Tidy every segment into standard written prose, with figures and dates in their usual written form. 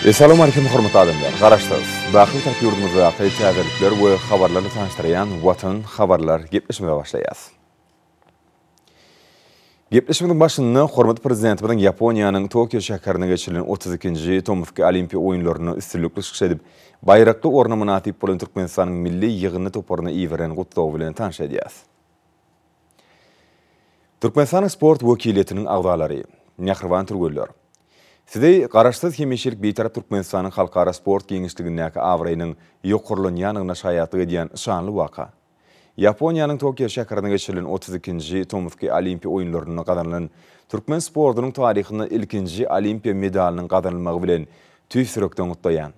Assalamu alaikum hormatly adamlar. Garaşdınız. Daxil taraf yurdumuzda tayinlikler ve habarlarını tanıştıran Vatan Habarlar gepleşmeye başlayız. Gepleşmenin başında hormatly prezidentimizin Yaponiyanın Tokyo şäherine geçirilen 32-nji Tomski Olimpiya oyunlaryny üstünlükli şyk edip, bayrakly orna natip bolan Türkmenistanyň milli ýygyny toparyna iýeren gutlaw bilen tanış edýäs. Türkmenistan sport wekiliýetiniň agdalary, Nährwan Turgullar. Sidey garaşsyz hemişilik beýtarap Türkmenistanyň halkara sport giňişligindäki awraýynyň ýokurlanýanyna şaýatlyk edýän şanly waka. Yaponiýanyň Tokyo şäherine geçirilen 32-nji Tomski Olimpiya oyunlaryny gazanylan Türkmen sportunyň taryhyna ilkinji Olimpiya medaliniň gazanylmagy bilen tüýsürekden gutlaýan.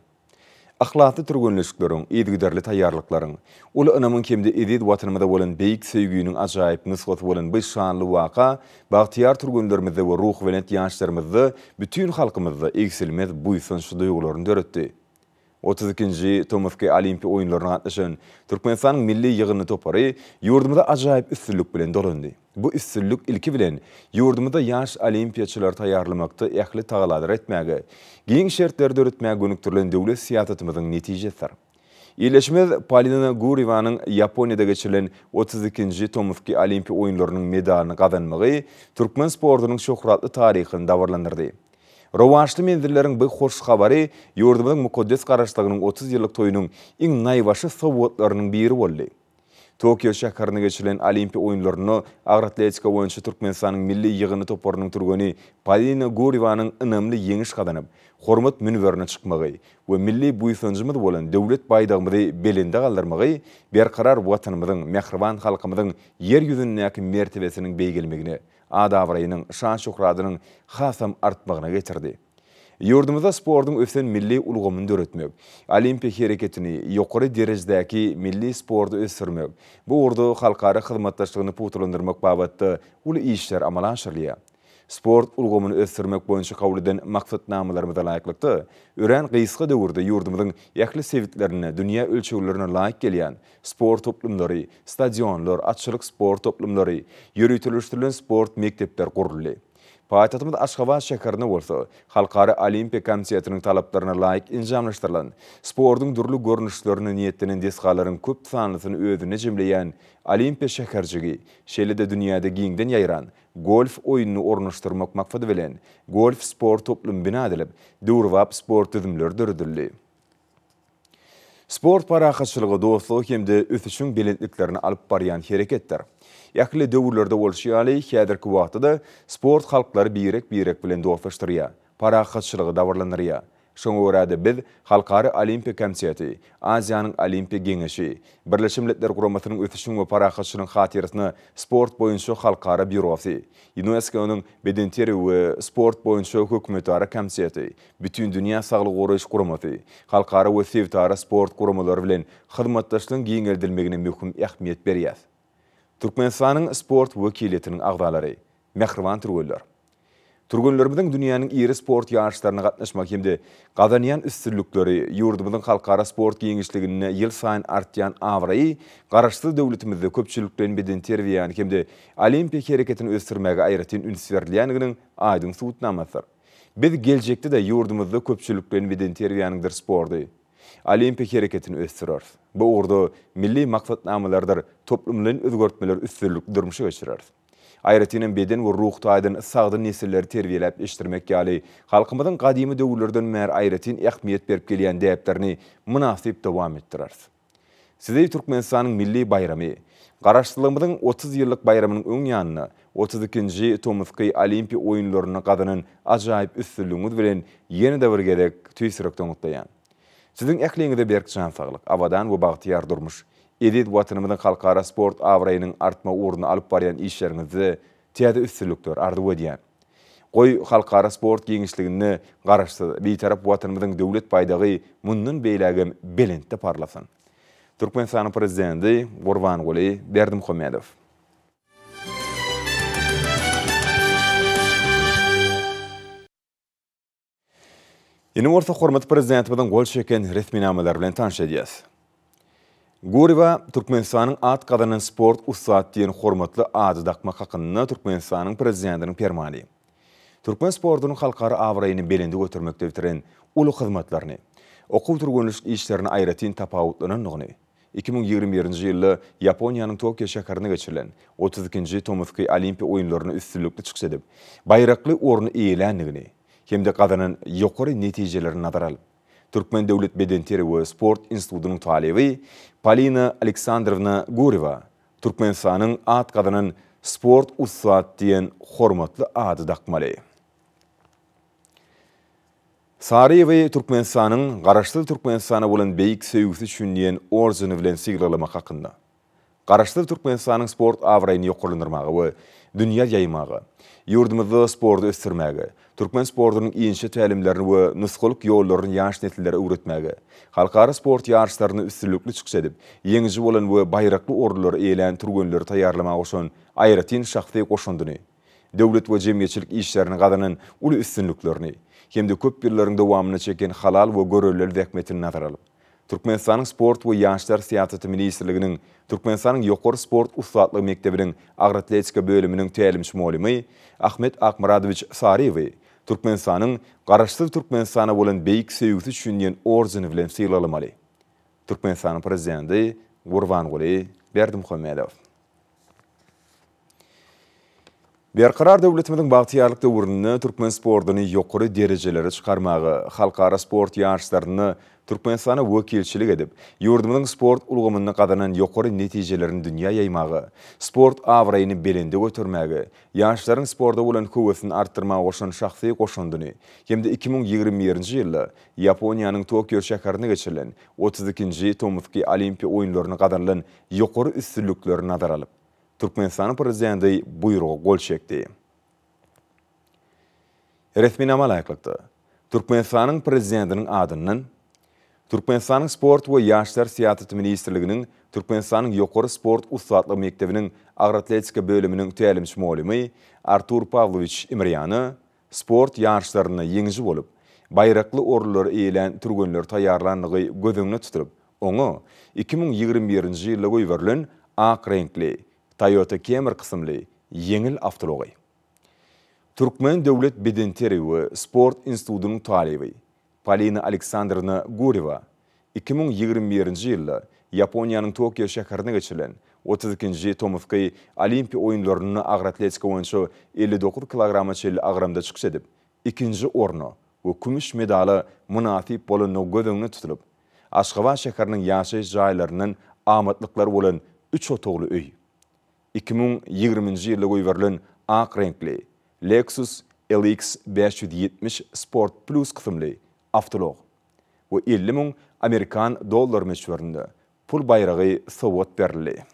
Ahlakly türgünleşikleriň, ýetgiderli taýýarlyklaryň, uly önamyň kemde edid watanymyzda bolan beýik sevginiň ajaýyp nysbaty bolan bu şanly waka, bagtyar türgünlerimizde we ruh we ýaşlarymyzda bütün halkymyzda eksilmez buýsunçly duýgularyny döretdi. 32-nji Tomski Olimpiya oyunlaryna gatnaşan Türkmenistanyň milli ýygyny topary ýurdumyzda ajaýyp üstünlük bilen dolandy. Bu üstünlük ilki bilen ýurdumyzda ýaş olimpiýaçylar taýýarlamakda ähli tagaladyr etmäge, giň şertleri öretmäge gönükdirilen döwlet siýasatymyzyň netijesidir. Ýerleşmez Polina Gurivanyň Yaponiýada geçirilen 32-nji Tomski Olimpiya oyunlarynyň medalini gazanmagy Türkmen sportunyň şöhratly taryhyny dawarlandyrdy. Rowaşly menzilleriň bu hoş habary ýurdumyzyň mukaddes garaşlygynyň 30 ýyllyk toýunyň iň naýbaşy sowgatlarynyň biri boldy. Tokyo şäherine geçirilen Olimpiya oyunlaryny agratletika boýunça Türkmenistanyň milli ýygyny toparynyň turgany Polina Gurivanyň önämli ýeňiş gazanyp, hormat münberine çykmagy we milli buýsunjymyz bolan döwlet baýdagymyzy belinde galdyrmagy berkarar watanymyzyň, mährban halkymyzyň ýer ýüzündäki mertebesiniň beýgelmegine, adawraýynyň, şan şöhratynyň hasam artmagyna getirdi. Ýurdumyzda sportuň ösen milli ulgamyny döretmek, olimpiya hereketini, ýokary derejedäki milli sportu ösürmek, bu urdu halkara hyzmatdaşlygyny putulandyrmak babatda uly işler amala aşyrylýar. Sport ulgamyny ösürmek boýunça kabul edilen maksatnamalarymyza laýyklykda, ören gysga döwürde ýurdumyzyň ýakly sevitlerini, dünýä ölçeglerine laýyk gelýän sport toplumlary, stadionlar, atçylyk sport toplumlary, ýürütülüşdirilen sport mektepler guruldy. Paýtagtymyz Aşgabat şäherine bolsa, Halkara Olimpiya Komitetynyň talaplaryna laýyk injamlaşdyrylan, sportuň durly görnüşlerini niýetlenen deskalaryň köp sanlysyny özüne jemleýän Olimpiya şäherjigi, şeýle-de dünýäde giňden ýaýran golf oýunyny ornaşdyrmak maksady bilen golf sport toplum bina edilip, döwrwap sport tüzümleri döredildi. Sport parahatçylygy dostlugy hemde ösüşüň belentliklerini alyp barýan hereketler. Ýakly döwürlerde bolşýaly, häzirki wagtda sport halklary birek bilen dostlaşdyrýar, parahatçylygy dawarlandyrýar. Şoňa görä biz Halkara Olimpiya Komiteti, Aziýanyň Olimpiya Geňeşi, Birleşmiş Milletler Guramatynyň ösüşüň we parahatçylygyň hatyrysyny sport boýunça Halkara Bürosy, UNESCO-nyň Bedenteri we sport boýunça hökümetara komiteti, bütün dünýä saglyk goraýyş guramaty, Halkara we sevtara sport guramalary bilen hyzmatdaşlygyň giňeldilmegine möhüm ähmiýet berýär. Türkmenistanyň sport wekiliýetiniň agdalary, Nährwan Turgullar. Turgunlarımızın dünyanın iri sport yarışlarına gatnaşmak hemde gazanýan üstünlükleri ýurdumyzyň halkara sport giňişligine ýyl saýyn artýan awraýy garaşsyz döwletimizde köpçülikden bedenteri we hemde olimpiya hereketini ösürmäge aýratyn üns berilýänliginiň aýdyň subutnamasydyr. Biz geljekde de ýurdumyzda köpçülikden bedenteri we sporty, olimpiya hereketini ösürýär. Bu urdu milli maksatnamalardyr toplumlaryň özgörtmeler üstünlükli durmuşy geçirer. Aýratynyn beden we ruh taýdan sagdy nesilleri terbiýelep ýetirmek ýaly halkymyzyň gadymy döwürlerden mer aýratyn ähmiýet berip gelýän däplerini munasyp dowam etdirer. Sizey Türkmenistanyň milli bayramy, garaşdyrlygymyzyň 30 ýyllyk bayramynyň öň ýanyna 32-nji Tomski Olimpiya oyunlaryny gazanan ajaýyp üstünlüğiniz bilen ýene-de bir gerek tüýsürekden gutlaýan. Siziň ähliňizde berk jan saglyk, awadan we bagtyar durmuş, edid watanymyzyň halkara sport awraýynyň artma uğruna alyp barýan işleriňizde täze üstünlükler ardy edýän. Goý halkara sport giňişligini garaşsyz beýtarap watanymyzyň döwlet baýdagy mundan beýlägem belentde parlasyn. Türkmenistanyň prezidenti Gurbanguly Berdimuhammedow. Ýene orta hormatly prezidentimizin gol çeken resminamalar bilen tanış edýäs. Guriva Türkmenistanyň at gazanan sport ustad diýen hormatly ady dakmak hakyny Türkmenistanyň prezidentiniň fermany. Türkmen sportunyň halkara awraýyny belinde götürmekde bitiren ulu hizmatlaryny, okuw turgonlyk işlerini aýratyn tapawutlanynyny 2021-nji ýylda Yaponiýanyň Tokyo şäherine geçirilen 32-nji Tomsky Olimpiya oýunlaryna üstünlükli çykyş edip, baýrakly orny eýlendigini hemde gazanan ýokary netijelerini nazara alyp, Türkmen Döwlet Bedenteri we Sport Institutynyň talebi Polina Aleksandrovna Gureva Türkmenistanyň at gazanan sport ustad diýen hormatly ady dakmaly. Saraýewy Türkmenistanyň garaşly Türkmenistana bolan beýik söýgüsi üçin diýen orzuny bilen siglalamak hakynda. Garaşly Türkmenistanyň sport awraýyny ýokarlandyrmagy we dünýä ýaýmagy, ýurdumyzda sporty ösdürmäge, Türkmen sportunyň iňçe tälimlerini we nusgalyk ýollaryny ýaş nesillere öwretmäge, halkara sport ýarşlaryny üstünlükli çykyş edip, ýeňiji bolan we baýrakly ordular eýlen turgenleri taýýarlamagy üçin aýratyn şahsy goşundyny, döwlet we jemgyýetçilik işlerini gazanan uly üstünlüklerini, hemde köp ýyllaryň dowamyny çeken halal we görelleri zähmetini nazara alyp, Türkmenistanyň sport we ýaşlar siýasaty ministrliginiň Türkmenistanyň ýokary sport ustadlygy mektebiniň agratletika bölüminiň tälimçi molimy Ahmet Akmuradowich Saraýewy Türkmenistanyň garaşly Türkmenistana bolan beýik söýgüsi üçin diýen orzuny bilen siglalaly. Türkmenistanyň prezidenti Gurbanguly Berdimuhammedow. Berkarar döwletimiziň bagtyarlyk döwründe Türkmen sportuny ýokary derejelere çykarmagy, halkara sport ýarşlaryny Türkmenistana wekilçilik edip, ýurdumyzyň sport ulgamyny gazanan ýokary netijelerini dünýä ýaýmagy, sport awraýyny belinde götürmäge, ýaşlaryň sporda bolan howesini artdyrmagy goşan şahsy goşundyny, hemde 2021-nji ýylda Yaponiýanyň Tokyo şäherine geçirilen 32-nji Tomsky Olimpiya oýunlaryna gazanlan ýokary üstünlüklerini nazara alyp, Türkmenistanyň prezidenti buýrugy gol çekdi. Resminama laýyklykda Türkmenistanyň prezidentiniň adynyň Türkmenistanyň sport we ýaşlar siýasaty ministrliginiň Türkmenistanyň ýokary sport ustadlygy mektebiniň agratletika bölüminiň tälimçi molimy Artur Pavlovich Imryany sport ýarşlaryna ýeňji bolup, baýrakly ordular eýlen turgenler taýýarlandygy gözüňde tutup, oňa 2021-nji ýylda goýberlen ak renkli Toyota Camry kysymly ýeňil awtology. Türkmen Döwlet Bedenteri we Sport Institutynyň talebi Polina Aleksandrovna Gureva 2021-nji ýylda Yaponiýanyň Tokyo şäherine geçirilen 32-nji Tomsky Olimpiya oýunlaryny agratletika boýunça 59 kilograma çelli agramda çykyş edip, ikinji orny we kümüş medaly munasip bolanyny gözüňde tutup, Aşgabat şäheriniň ýaşaýyş jaýlarynyň amatlyklar bolan 3 otogly öý, 2020-nji ýylda goýberlen ak renkli Lexus LX 570 Sport Plus kysymly awtolog we 50.000 Amerikan dollar meşgöründe pul bayragy sowat berildi.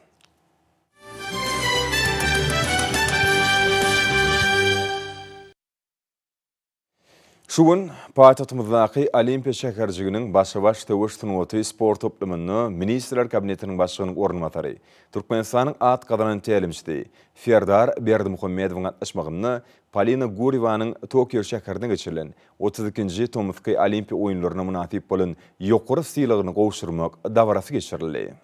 Şugun paýtagtymyzdaky Olimpiya şäherjiginiň başa-baş töwüş sunuwaty sport toplumyny Ministrler Kabinetiniň başlygynyň ornmatary, Türkmenistanyň at gazanan tälimçisi Ferdar Berdimuhammedowyň atnaşmagyny Polina Gurevanyň Tokyo şäherine geçirilen 32-nji Tomsky Olimpiya oýunlaryna munasip bolan ýokary stilygyny gowşurmak dawarasy geçirildi.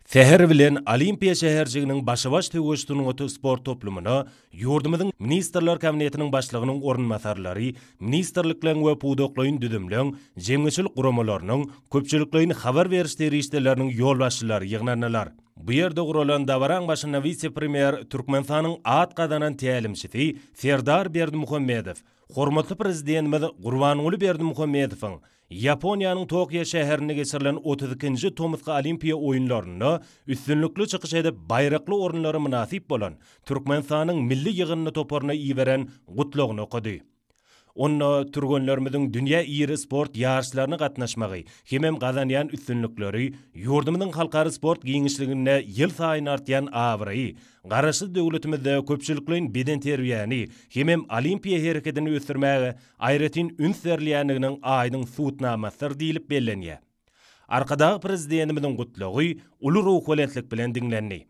Seher bilen Olimpiya şäherjiginiň başa-baş töwüşdürüňi sport toplumyna ýurdumyzyň Ministrler Kabinetiniň başlygynyň ornmasarlary, ministrlikleň we pudoklaryň düdümleň, jemgyçilik guramalarynyň, köpçülikleň habar beriş derişleriniň ýolbaşçylary ýygnandylar. Bu ýerde guralan dawaraň başyna vice-premier Türkmenistanyň at gazanan tälimçisi Serdar Berdimuhammedow, hormatly prezidentimiz Gurbanguly Berdimuhammedowyň Yaponiýanyň Tokyo şäherine geçirilen 32-nji Tomsky Olimpiya oýunlaryna üstünlükli çykyş edip baýrakly orunlary munasip bolan Türkmenistanyň milli ýygynyny toparna iýberen gutlagyny okudy. Onna turgenlerimiziň dünýä iri sport ýarşlaryna gatnaşmagy, hemem gazanýan üstünlükleri, ýurdumyzyň halkary sport giňişligine ýyl saýyn artýan awraýy, garaşly döwletimizde köpçülikleň bedenterýäni, hemem olimpiya hereketini ösdürmäge aýratyn ünsärliýänliginiň aýdyň suwtnamasyr diýilip bellenýär. Arkadaky prezidentimiziň gutlagy uly ruh welentlik bilen diňlendi.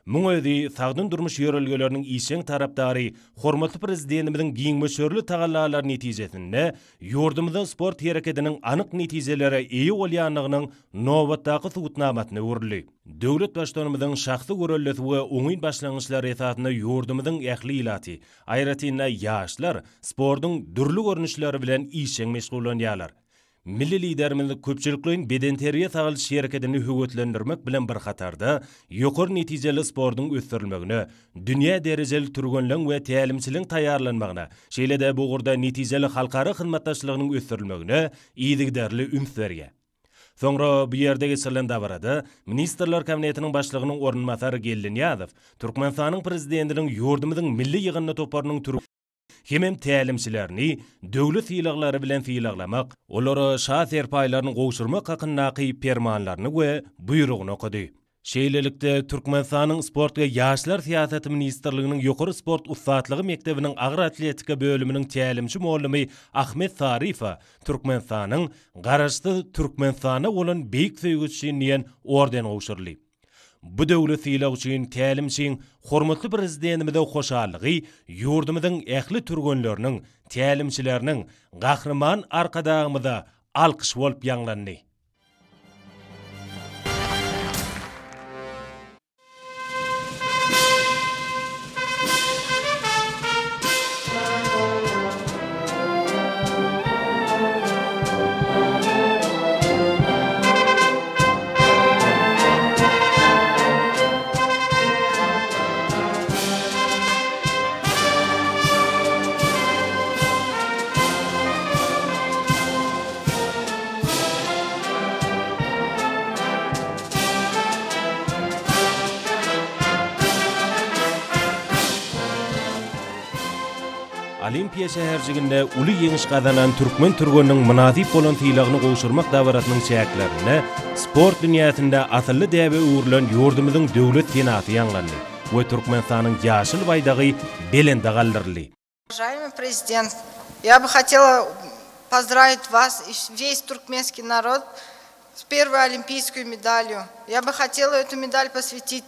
Müňözi sagdyn durmuş ýörelgeleriniň işeň tarapdary, hormatly prezidentimizin giňmeşörli tagallalar netijesinde ýurdumyzyň sport hereketiniň anyk netijelere eýe bolýanlygynyň nobatdaky subutnamatyny görüli. Döwlet başdanymyzyň şahsy görellesi we oňyn başlangyçlary esatyna ýurdumyzyň ähli ilaty, aýratyna ýaşlar sportyň dürli görnüşleri bilen işeň meşgullanýarlar. Milli liderimiz köpçülikliň bedenteriýe tagylyş hereketini höwetlendirmek bilen bir hatarda ýokary netijeli sportyň ösdürilmegine, dünýä derejeli türgenliň we tälimçiliň taýýarlanmagyna, şeýle-de bu gurda netijeli halkara hyzmatdaşlygynyň ösdürilmegine iýdigderli üns berýär. Soňra bu ýerde geçirilen dabarada Ministrler Kabinetiniň başlygynyň ornunmasary Gellinýazow, Türkmenistanyň prezidentiniň ýurdumyzyň milli ýygynyny toparnyň hemem tälimçilerini döwlet ýylaglary bilen fiýlaglamak, olary şah serpaýlaryny gowşurmak hakyndaky permanlaryny we buýrugyny okudy. Şeýlelikde Türkmenistanyň sportga ýaşlar siýasaty ministrliginiň ýokary sport ustatlygy mektebiniň agyr atletika bölüminiň tälimçi muallimi Ahmet Sarifa Türkmenistanyň garaşdy Türkmenistana bolan beýik söýgüçinden orden gowşurly. Bu döwlet ýylag üçin tälimçiň hormatly prezidentimize hoşallygy ýurdumyzyň ähli türgenleriniň, tälimçileriniň gahrman arkadagymyza alkyş bolup ýanglandy. Olimpiya şäherjiginde uly ýeňiş gazanan türkmen türgeniniň münasip bolan fiýlagyny gowşurmak dawaratynyň çäklerini sport dünýäsinde asylly däbe uğurlan ýurdumyzyň döwlet tenasy ýanglandy we Türkmenistanyň ýaşyl baýdagy belende galdyrly. Уважаемый президент, я бы хотела поздравить вас и весь туркменский народ с первой олимпийской медалью. Я бы хотела эту медаль посвятить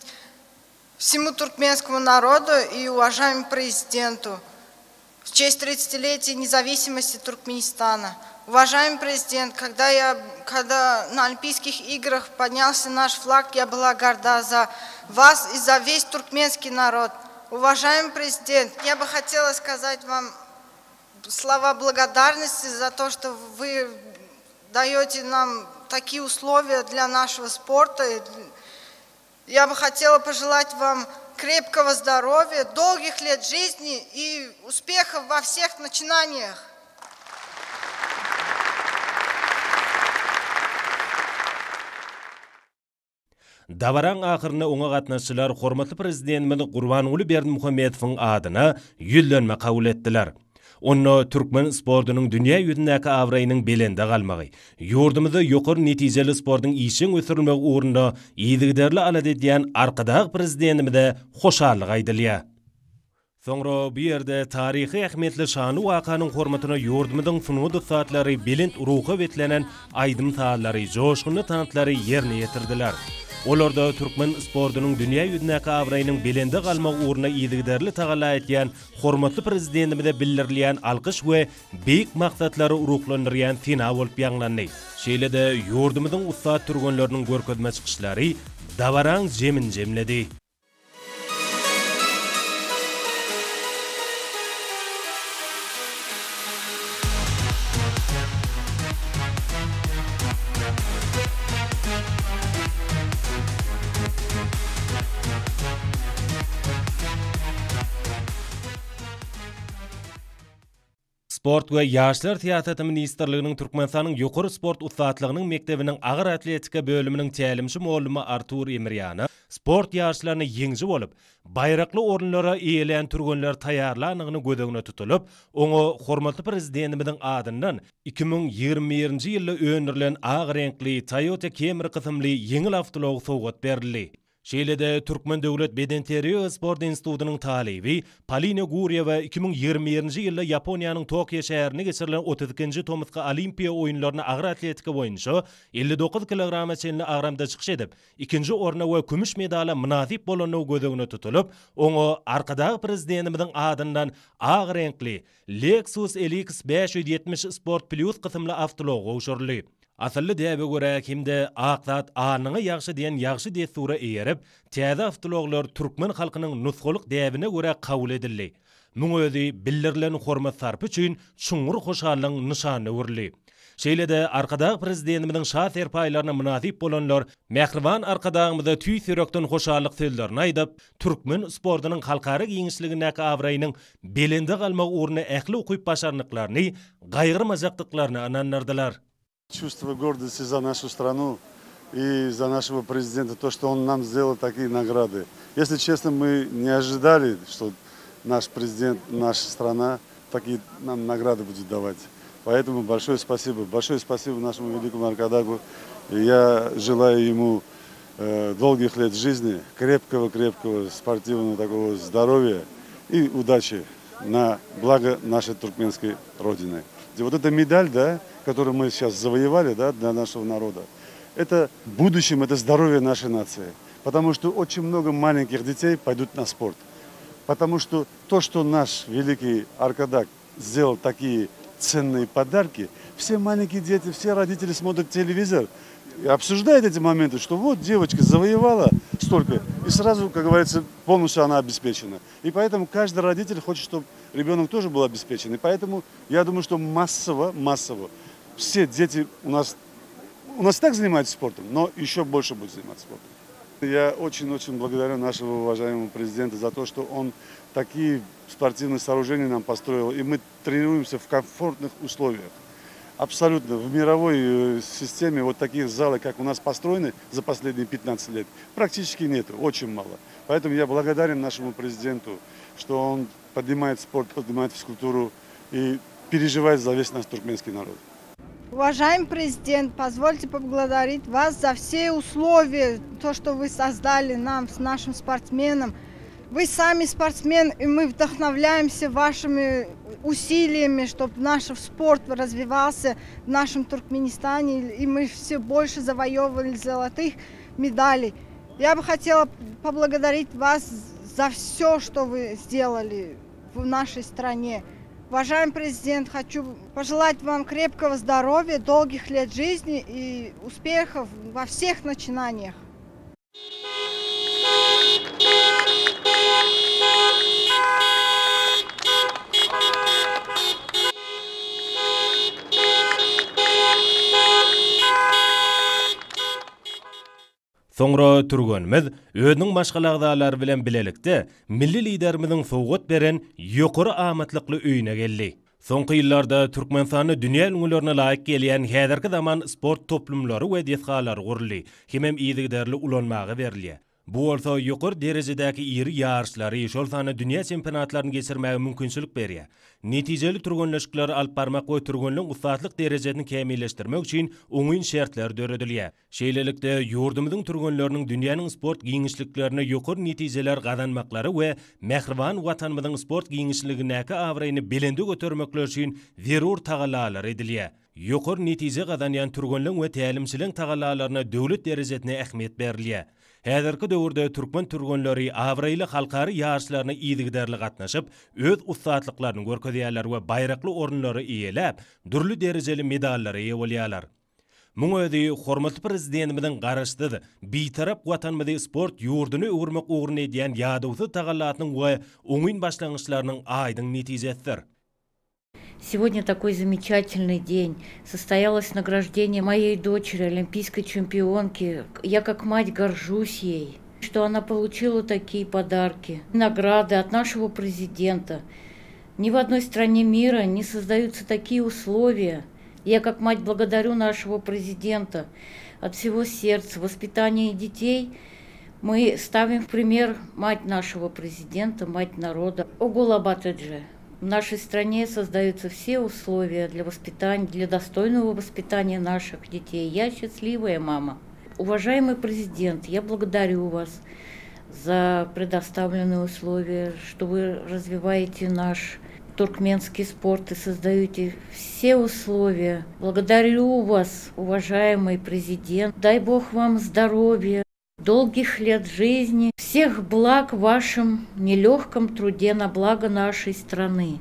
всему туркменскому народу и уважаемому президенту в честь 30-летия независимости Туркменистана. Уважаемый президент, когда на Олимпийских играх поднялся наш флаг, я была горда за вас и за весь туркменский народ. Уважаемый президент, я бы хотела сказать вам слова благодарности за то, что вы даете нам такие условия для нашего спорта. Я бы хотела пожелать вам крепкого здоровья, долгих лет жизни и успехов во всех начинаниях. Dabaran ahyryna oňa gatnaşçylar hormatly prezidentimiz Gurbanuly Berdimuhammedowyň adyna ýüllenme kabul etdiler. Onu Türkmen sportunyň dünýä ýüzündäki awraýynyň belende galmagy, ýurdumyzda ýokary netijeli sportyň işiň ösürilmegi ugrunda ýygyderli alad edýän arkadag prezidentimize hoşallyk aýdylýar. Soňra bu ýerde taryhy ähmiýetli şany wakanyň hormatyna ýurdumyzyň sunuwdy satlary belend ruha betlenen aýdym sallary, joşguny tanıtlary ýerine ýetirdiler. Olarda Türkmen sportunyň dünýä ýüzündäki awraýynyň belende galmagy ugruna ýygyderli tagalla etýän hormatly prezidentimize bildirilýän alkyş we beýik maksatlary uruklandyrýan fina bolup ýanglandy. Şeýle-de ýurdumyzyň ustat türgenleriniň görkezme çykyşlary dabaran jemin jemledi. Sport we ýaşlar siýasaty ministrliginiň Türkmenistanyň ýokary sport ustatlygynyň mektebiniň agyr atletika bölüminiň tälimçi muallimi Artur Emirýany sport ýaşlaryny ýeňji bolup, baýrakly orunlara eýelen türgenler taýýarlanygyny gödegine tutulup, oňa hormatly prezidentimiziň adyndan 2021-nji ýylda öndürilen agyr renkli Toyota Camry kysymly ýeňil awtolog sowgat berildi. Şeýlede Türkmen Döwlet Bedenteri Sport Institutynyň talibi Polina Gurieva 2020-nji ýylda Yaponiýanyň Tokyo şäherine geçirilen 32-nji Tomska Olimpiya oýunlaryna agyr atletika boýunça 59 kg çenli agramda çykyş edip, ikinji orna we kümüş medala münasip bolanyny gözegine tutulup, oňa arkadaky prezidentimiziň adyndan agyr renkli Lexus LX 570 Sport Plus kysymly avtolog goşurly. Asıllı däbe görä kimde aqzat anyňy ýagşy diýen ýagşy destura eýerip, täze avtologlar türkmen halkynyň nusgalyk däbine görä kabul edildi. Muň özi bildirilen hormat sarpy üçin çuňur hoşallygyň nyşany urly. Şeýlede arkadaky prezidentimiziň şat erpaýlaryna münasip bolanlar Mähriban arkadagymyza tüý sürekden hoşallyk sözlerini aýdyp, türkmen sportynyň halkara giňişligine awraýynyň belinde galmak uğruna ähli okuyup başarnyklaryny, gaýgyrmajakdyklaryny ananlardylar. Чувство гордости за нашу страну и за нашего президента, то, что он нам сделал такие награды. Если честно, мы не ожидали, что наш президент, наша страна такие нам награды будет давать. Поэтому большое спасибо нашему великому Аркадагу. Я желаю ему долгих лет жизни, крепкого спортивного такого здоровья и удачи на благо нашей туркменской родины. И вот эта медаль, да, которую мы сейчас завоевали, да, для нашего народа, это в будущем, это здоровье нашей нации. Потому что очень много маленьких детей пойдут на спорт. Потому что то, что наш великий Аркадаг сделал такие ценные подарки, все маленькие дети, все родители смотрят телевизор и обсуждают эти моменты, что вот девочка завоевала столько, и сразу, как говорится, полностью она обеспечена. И поэтому каждый родитель хочет, чтобы ребенок тоже был обеспечен. И поэтому я думаю, что массово все дети у нас так занимаются спортом, но еще больше будут заниматься спортом. Я очень-очень благодарю нашего уважаемого президента за то, что он такие спортивные сооружения нам построил, и мы тренируемся в комфортных условиях. Абсолютно. В мировой системе вот таких залов, как у нас построены за последние 15 лет, практически нет, очень мало. Поэтому я благодарен нашему президенту, что он поднимает спорт, поднимает физкультуру и переживает за весь наш туркменский народ. Уважаемый президент, позвольте поблагодарить вас за все условия, то, что вы создали нам, с нашим спортсменам. Вы сами спортсмен, и мы вдохновляемся вашими усилиями, чтобы наш спорт развивался в нашем Туркменистане, и мы все больше завоевывали золотых медалей. Я бы хотела поблагодарить вас за все, что вы сделали в нашей стране. Уважаемый президент, хочу пожелать вам крепкого здоровья, долгих лет жизни и успехов во всех начинаниях. Soňra Türkmenimiz özüniň başgalagdalary bilen bilelikde milli liderimiziň sowgat beren ýokary amatlykly öýüne geldi. Soňky ýyllarda Türkmenistany dünýä öňülerine laýyk gelýän häzirki zaman sport toplumlary we desgalary guruldy. Hemem ýygyderli ulanmagy berilýär. Bu bolsa ýokary derejedäki iri ýarşlary, şol sany dünýä çempionatlaryny geçirmäge mümkinçilik berýär. Netijeli türgünleşikler alyp barmak we türgünliň ustatlyk derejesini kämilleşdirmek üçin oňyn şertler döredilýär. Şeýlelikde ýurdumyzyň türgünleriniň dünýäniň sport giňişliklerine ýokary netijeler gazanmaklary we Mähriban watanymyzyň sport giňişligine awraýyny belende götermekler üçin zerur tagalalar edilýär. Ýokary netije gazanýan türgünliň we tälimçiliň tagalalaryna döwlet derejesine ähmiýet berilýär. Häzirki döwürde türkmen türgünleri awraýly halkary ýarşlaryna ýygyderli gatnaşyp, öz ustatlyklaryny görkezýärler we baýrakly orunlary iýelep, durly derejeli medallary eýe bolýarlar. Muň özi hormatly prezidentimiziň garaşdydy. Bitarap watanymyzy sport ýurduny öwürmek ugruny edýän ýadawsy tagalatynyň we oňyn başlangyçlarynyň aýdyň netijesidir. Сегодня такой замечательный день. Состоялось награждение моей дочери, олимпийской чемпионки. Я как мать горжусь ей, что она получила такие подарки, награды от нашего президента. Ни в одной стране мира не создаются такие условия. Я как мать благодарю нашего президента от всего сердца. Воспитание детей мы ставим в пример мать нашего президента, мать народа. Огулабатыджи. В нашей стране создаются все условия для воспитания, для достойного воспитания наших детей. Я счастливая мама. Уважаемый президент, я благодарю вас за предоставленные условия, что вы развиваете наш туркменский спорт и создаете все условия. Благодарю вас, уважаемый президент. Дай Бог вам здоровья, долгих лет жизни, всех благ в вашем нелегком труде на благо нашей страны.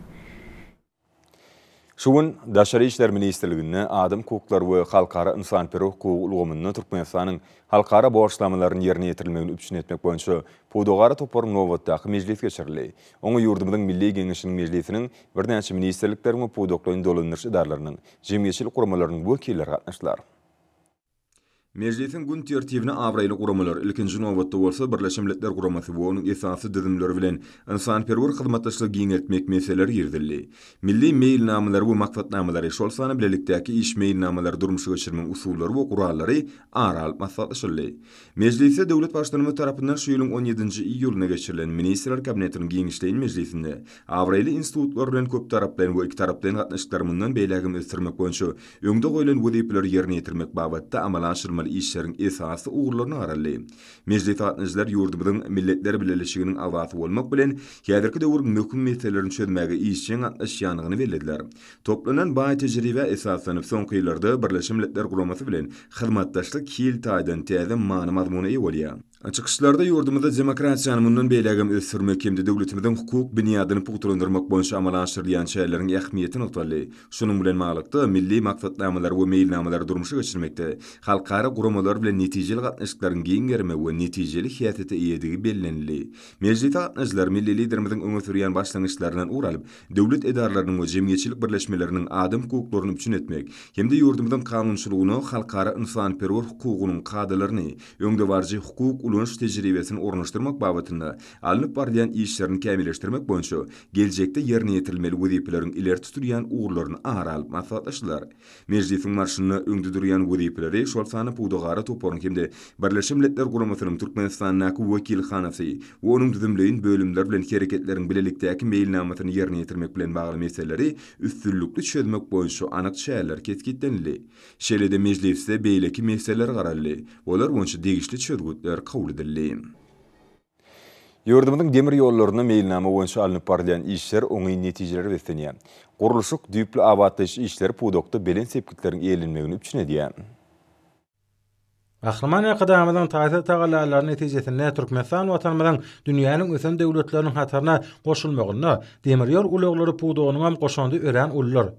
Şugun Daşary işler ministrligine adam hukukları we halkara insan hukuky ulgamyny Türkmenistanyň halkara borçlamalaryny ýerine ýetirilmegini üçin etmek boýunça Pudogara toporyň nowatdaky mejlis geçirildi. Oňa ýurdumyzyň Milli Geňeşiniň mejlisiniň bir näçe ministrlikleriň we Pudoglaryň dolanýyş idaralarynyň jemgyýetçilik guramalarynyň wekilleri gatnaşdylar. Meclisin gün tertibine avraylı kuramalar ilkinci nowatda bolsa Birleşmiş Milletler Guramasy we onuň esasy düzümleri bilen insanperwer hyzmatdaşlyk giňeltmek meselleri ýerdildi. Milli mailnamalary we maksatnamalary şol sany bilelikdäki iş mailnamalary durmuşa geçirmeň usullary we gurallary aralyp maslahatlaşyldy. Meclise döwlet başlanymy tarapyndan şu ýylyň 17-nji iýulyna geçirilen Ministrler Kabinetiniň giňişleýin meclisinde awraýly institutlar bilen köp taraplaryň we iki taraplaryň gatnaşyklarynyň beýlegini ösdürmek boýunça öňde goýulan wezipeleri ýerine ýetirmek babatda amala aşyrmaly işleriň esasy ugurlaryny araldy. Meclis gatnaşyklary ýurdumyzyň milletler birleşiginiň awasy bolmak bilen häzirki döwrüň möhüm meselelerini çözmäge işçiň gatnaşýanyny belirlediler. Toplanan baý tejribe esaslanyp soňky ýyllarda Birleşmiş Milletler Guramasy bilen hyzmatdaşlyk kiltaýdan täze many mazmuny ýa. Açıkçılarda yurdumuzda demokrasiýany mundan beýlegem ösdürmek hemde döwletimiziň hukuk binýadyny puturlandyrmak boýunça amala aşyrýan şeýleriň ähmiýetini ýokdaly. Şunuň bilen maglykda milli maksatnamalary we mailnamalary durmuşa geçirmekde halkara guramalar bilen netijeli gatnaşyklaryň giňgerme we netijeli häsiýete iýedigi bellenildi. Meclis gatnaşyklary milli liderimiziň öňe sürýän başlangyçlaryndan uralyp döwlet edaralarynyň we jemgyýetçilik birleşmeleriniň adam hukuklaryny üçin etmek hemde yurdumyzyň kanunçylygyny halkara insanperwer hukugynyň kadalaryny öňde barjy hukuk ulanış tejribesini ornaşdyrmak babatynda alınıp barýan işlerini kämilleşdirmek boýunça geljekde ýerine ýetirilmeli wezipeleriň ileri tuturýan ugurlaryny aralyp maslahatlaşdylar. Meclisiň marşyny öňde durýan wezipeleri şol sany Pudogara toporyň hemde Birleşmiş Milletler Guramasynyň Türkmenistanyňky wekilhanasy we onuň düzümleýin bölümler bilen hereketleriň bilelikdäki mailnamasyny ýerine ýetirmek bilen bagly meseleleri üstünlükli çözmek boýunça anyk şäherler ketgitlenildi. Şeýlede meclisde beýleki meseleler garaldy. Olar boýunça degişli çözgütler Ýurdumyzyň demir ýollaryna mailnama boýunça alınıp barýan işler oňy netijeleri beslenýär. Guruluşyk düýpli awatlaş işleri Pudogda belen sepkitleriň eýlenmegini üçin edýär. Ahrimaniýa kadamynyň taýsa tagalaryň netijesinde Türkmenistan watanymyzyň dünýäniň ösen döwletleriniň hatarına goşulmagyna demir ýol uleglary Pudognyň hem goşandy ören ullar.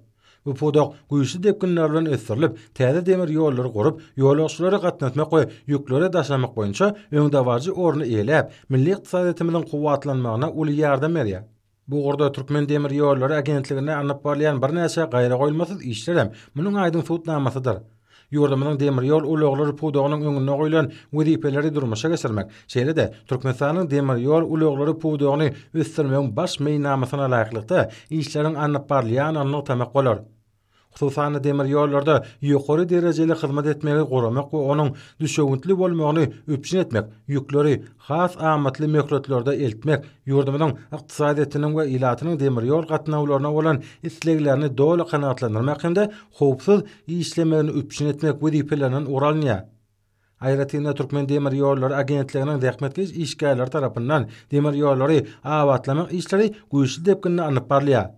Bu Pudog güýçli depkinler bilen ösdirilip, täze demir ýollary gurup, ýolagçylary gatnatmak we ýükleri daşamak boýunça öňde barjy orny eýläp, milli ykdysadyýetimiziň gowatlanmagyna uly ýardam berýär. Bu gorda Türkmen demir ýollary agentligine anyp barýan bir näçe gaýra goýulmasy işler hem munyň aýdyn suwtnamasydyr. Ýurdumyzyň demir ýol uleglary Pudognyň öňüne goýulan wezipeleri durmuşa geçirmek. Şeýle-de Türkmenistanyň demir ýol uleglary Pudogny ösdürmegiň baş meýnamasyna laýyklykda işleriň anyp barýan anyk tamak bolar. Hususan demir ýollarda ýokary derejeli hyzmat etmegi goramak we onuň düşegüntli bolmagyny öpçün etmek, ýükleri has amatly möhletlarda eltmek, ýurdumyzyň ykdysadyýetiniň we ilatynyň demir ýol gatnawlaryna bolan isleglerini doly kanaatlandyrmak hemde howpsuz işlemegini öpçün etmek wezipeleriniň uralynýar. Aýratynda Türkmen demir ýollary agentliginiň dähmetkeş işgärler tarapyndan demir ýollary awatlamak işleri güýçli depkinni anyp barýar.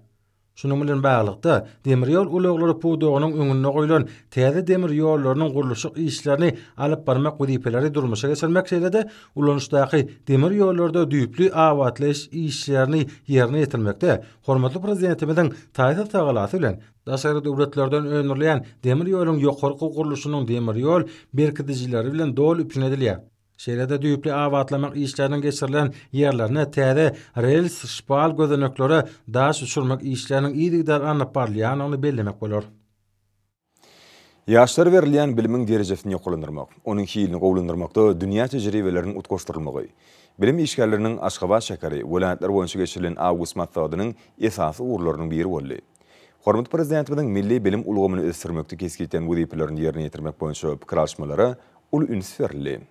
Şunun bilen baglykda demir ýol uleglary Pudognyň öňüne goýulan täze demir ýollarynyň guruluşyk işlerini alyp barmak wezipeleri durmuşa geçirmek şeýle-de ulanışdaky demir ýollarda düýpli awatlaş işlerini ýerine ýetirmekde hormatly prezidentimiziň taýsa tagalasy bilen daşary döwletlerden öňürleýän demir ýoluň ýokarky guruluşynyň demir ýol berkidijileri bilen dol üpçün edilýär. Şeýle-de düýpli awatlamak işleriniň geçirilen ýerlerine täze rels, şpal gözenekleri daş uçurmak işleriniň iýdigidar anyp barýanyny bellemek bolar. Ýaşlara berilýän bilimiň derejesini ýokulandyrmak, onuň hiýlini gowlandyrmakda dünýä tejribeleriniň utgoşdurylmagy, bilim işgärleriniň Aşgabat şäheri welayatlar boýunça geçirilen awgus maksadynyň esasy urlarynyň biri boldy. Hormatly prezidentimiziň milli bilim ulgamyny ösdürmekde keskinten wezipelerini ýerine ýetirmek boýunça pikir alşmalary ul üns berildi.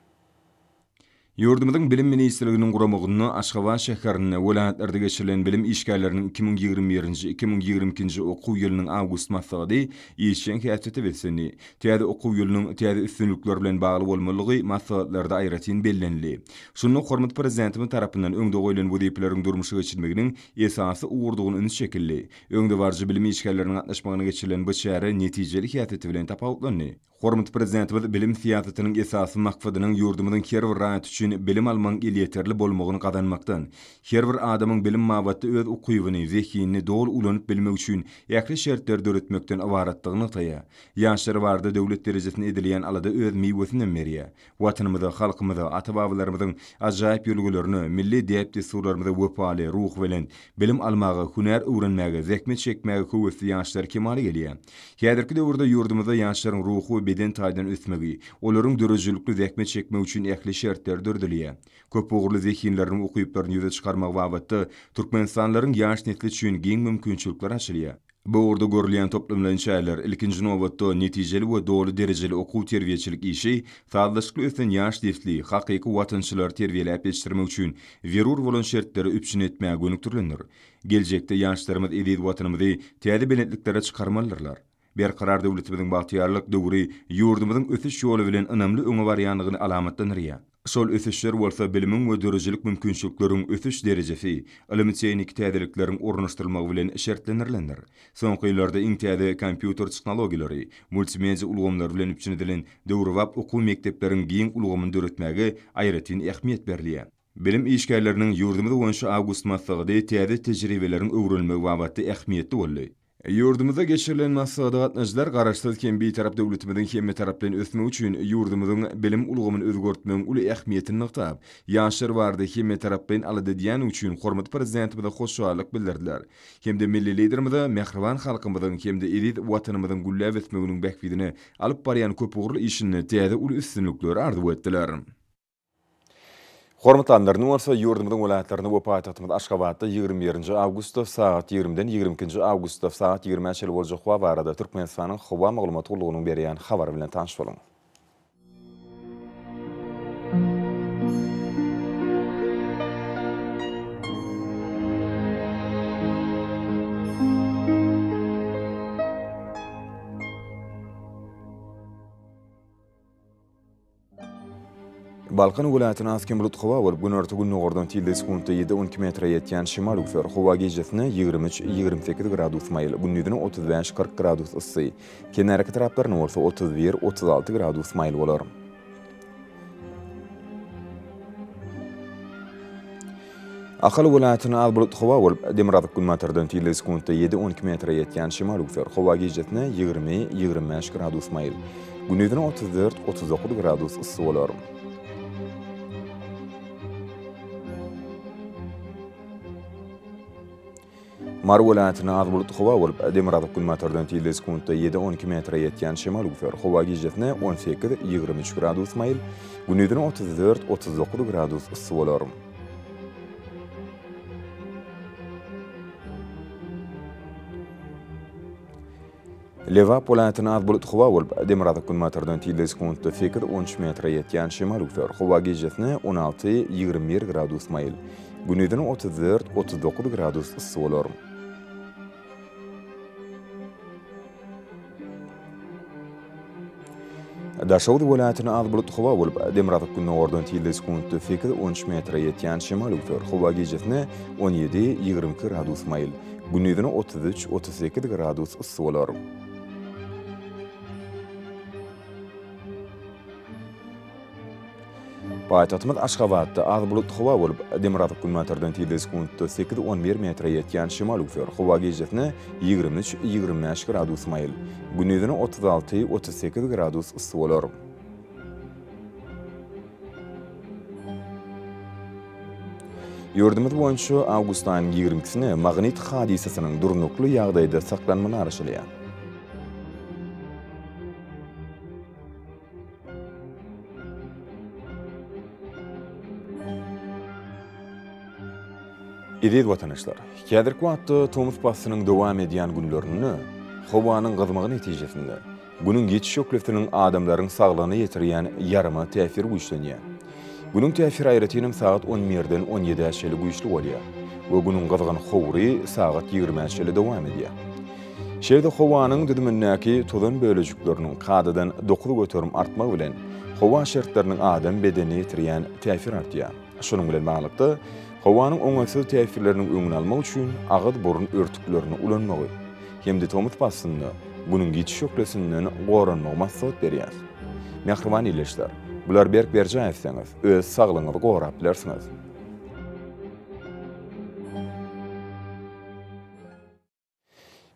Yurdumyzyň bilim ministrliginiň guramagyny Aşgabat şäherine welaýatlarda geçirilen bilim işgärleriniň 2021-2022 okuw ýylynyň awgust masagydy işçiň häsiýeti bilsini. Täze okuw ýylynyň täze üstünlükler bilen bagly bolmalygy masalatlarda aýratyn bellenli. Şunu hormat prezidentimiň tarapyndan öňde goýulan bu dipleriň durmuşa geçirmeginiň esasy uğurdugyny üns şekilli. Öňde barjy bilim işgärleriniň gatnaşmagyna geçirilen bu çäre netijeli häsiýeti bilen tapawutlandy. Hormat prezidentimiz bilim siýasatynyň esasy maksadynyň ýurdumyzyň her bir raýat üçin bilim almaň ýeterli bolmagyny gadanmakdan, her bir adamyň bilim mabatdy öz ukybyny, zehinini dol ulanyp bilmek üçin ýakly şertler döretmekden ibaratdygyny taýa. Ýaşlar barda döwlet derejesinde edilýän alada öz miwesini merýä. Watanymyza, halkymyza, ata-babalarymyzyň ajaýyp ýolgularyny, milli diýip surlarymyza wepaly ruh bilen bilim almagy, hunar öwrenmäge, zähmet çekmäge köwüsli ýaşlar kemali gelýär. Häzirki döwürde ýurdumyzda ýaşlaryň ruhy beden taýdan ötmegi, olaryň dörejlikli zähmet çekmek üçin ähli şertler dördülýär. Köp ugurly zehinleriň okuýuplaryny ýüze çykarmak wagtynda türkmenistanyň ýaş nesli üçin giň mümkinçilikler açylýar. Bu urda görülýän toplamlaryň şäherler ilkinji nowatda netijeli we dogry derejeli okuw terbiýeçilik işi sağlaşykly ösen ýaş nesli hakyky watançylar terbiýelep ýetişdirmek üçin zerur bolan şertleri üpçün etmäge gönükdirlenir. Geljekde ýaşlarymyz edip watanymyzy täze bilenliklere çykarmalylar. Berkarar döwletimiziň bagtyarlyk döwri ýurdumyzyň ösüş ýoly bilen önemli öňe barýanlygyny alamatlanýar. Şol ösüşler bolsa bilimiň we dörejelik mümkinçilikleriň ösüş derejesi, ilmi-teknik täzellikleriň ornaşdyrylmagy bilen şertlenirilendir. Soňky ýyllarda iň täze kompýuter tehnologiýalary, multimedia ulgamlary bilen üpçünedilen döwrewap okuw mekdepleriň giň ulgamyny döretmäge aýratyn ähmiýet berilýär. Bilim işgärleriniň ýurdumyzda boýunça awgust masagydy täze tejribeleriň öwrülmegi wagtynda ähmiýetli boldy. Ýurdumyzda geçirilen masada gatnaşylar garaşsyz hem bir tarap döwletimiziň hem tarapdan ösmek üçin ýurdumyzyň bilim ulgamyny özgörtmegiň uly ähmiýetini nykdap, ýaşlar bardy hem tarapdan alady diýen üçin hormat prezidentimize hoşçalyk bildirdiler. Hemde milli liderimize mehriban halkymyzyň hemde edit watanymyzyň gülläp ötmeginiň bähbidini alyp barýan köp ugurly işini täze uly üstünlikler arzu etdiler. Hormatlanlarny bolsa ýurdumyzyň welaýatlaryny we paýtagtymyz Aşgabatda 21 awgustda saat 20-den 22 awgustda saat 20-çe boljak wagt barada Türkmenistanyň hawa maglumat gullugynyň berýän habar bilen tanyş boluň. Balkan welaýatyna asken bulut hawa bolup günorta gün nogordan tilde sekunda 7-12 metre ýetýän şimal üfer hawa gejesine 23-28 gradus maýl, gündüzine 35-40 gradus ysy. Kenarki taraplaryna bolsa 31-36 gradus maýl bolar. Ahal welaýatyna az bulut hawa bolup Demirazak günmatardan tilde sekunda 7-12 metre ýetýän şimal üfer hawa gejesine 20-25 gradus maýl, gündüzine 34-39 gradus ysy bolar. Mar welaýatyna az bulut hawa bolup Demirazak günmatardan tilde sekunda 7-12 metre ýetýän şimal üfer hawa gejesine 18-23 gradus maýl, gündüzine 34-39 gradus ysy bolar. Leva welaýatyna az bulut hawa bolup Demirazak günmatardan tilde sekunda 8-13 metre ýetýän şimal üfer hawa gejesine 16-21 gradus maýl, gündüzine 34-39 gradus ysy bolar. Daşawdy welaýatyna az bulut hawa bolup Demirazak günnordan tilde sekunda 8-13 metre ýetýän şimal üfer hawa gejesine 17-22 gradus maýl, gündüzine 33-38 gradus ysy bolar. Paýtagtymyz Aşgabatda az bulut hawa bolup Demirazak günmatardan tilde sekunda 8-11 metre ýetýän şimal üfer hawa gejesine 23-25 gradus maýl, gündüzine 36-38 gradus ysy bolar. Ýurdumyz boýunça awgust aýynyň 20-sine magnit hadisasynyň durnukly ýagdaýda saklanmagy araşdyrylýar. Edit watandaşlar, häzirki wagtda Tomuz basynyň dowam edýän günlerini howanyň gyzmagy netijesinde günüň geçiş ökleftiniň adamlaryň saglygyna ýetirýän ýarama täsir güýçlenýär. Günün täsir aýratynam saat 11-den 17-şe güýçli bolýar. We günün gazgan howry saat 20-şe dowam edýär. Şeýle howanyň düdümindäki tozan bölejikleriniň kadadan 9 göterim artmagy bilen howa şertleriniň adam bedeni ýetirýän täsir artýar. Şonuň bilen baglykda howanyň oňaksy täsirleriniň öňüni almak üçin agyd burun örtüklerini ulanmagy hemde tomut bassyny bunun geçiş şoklesinden goranmagy maksat berýär. Mehribany ileşler. Bular berk berjäňiz, öz saglygyňyzy gorap bilersiňiz.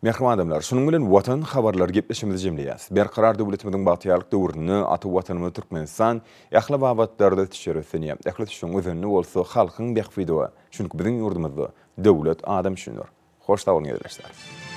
Mehribany adamlar, şonuň bilen watan habarlar gepleşimizi jemleýäs. Berqarar döwletimiziň bagtýarlyk döwrüni aty watanymyz Türkmenistan ýakly babatlarda teşebbüsini ýap. Ähli şoň özüni bolsa halkyň bekfidowa. Çünki biziň ýurdumyzda döwlet adam düşünür. Hoş tabulňa gelýärler.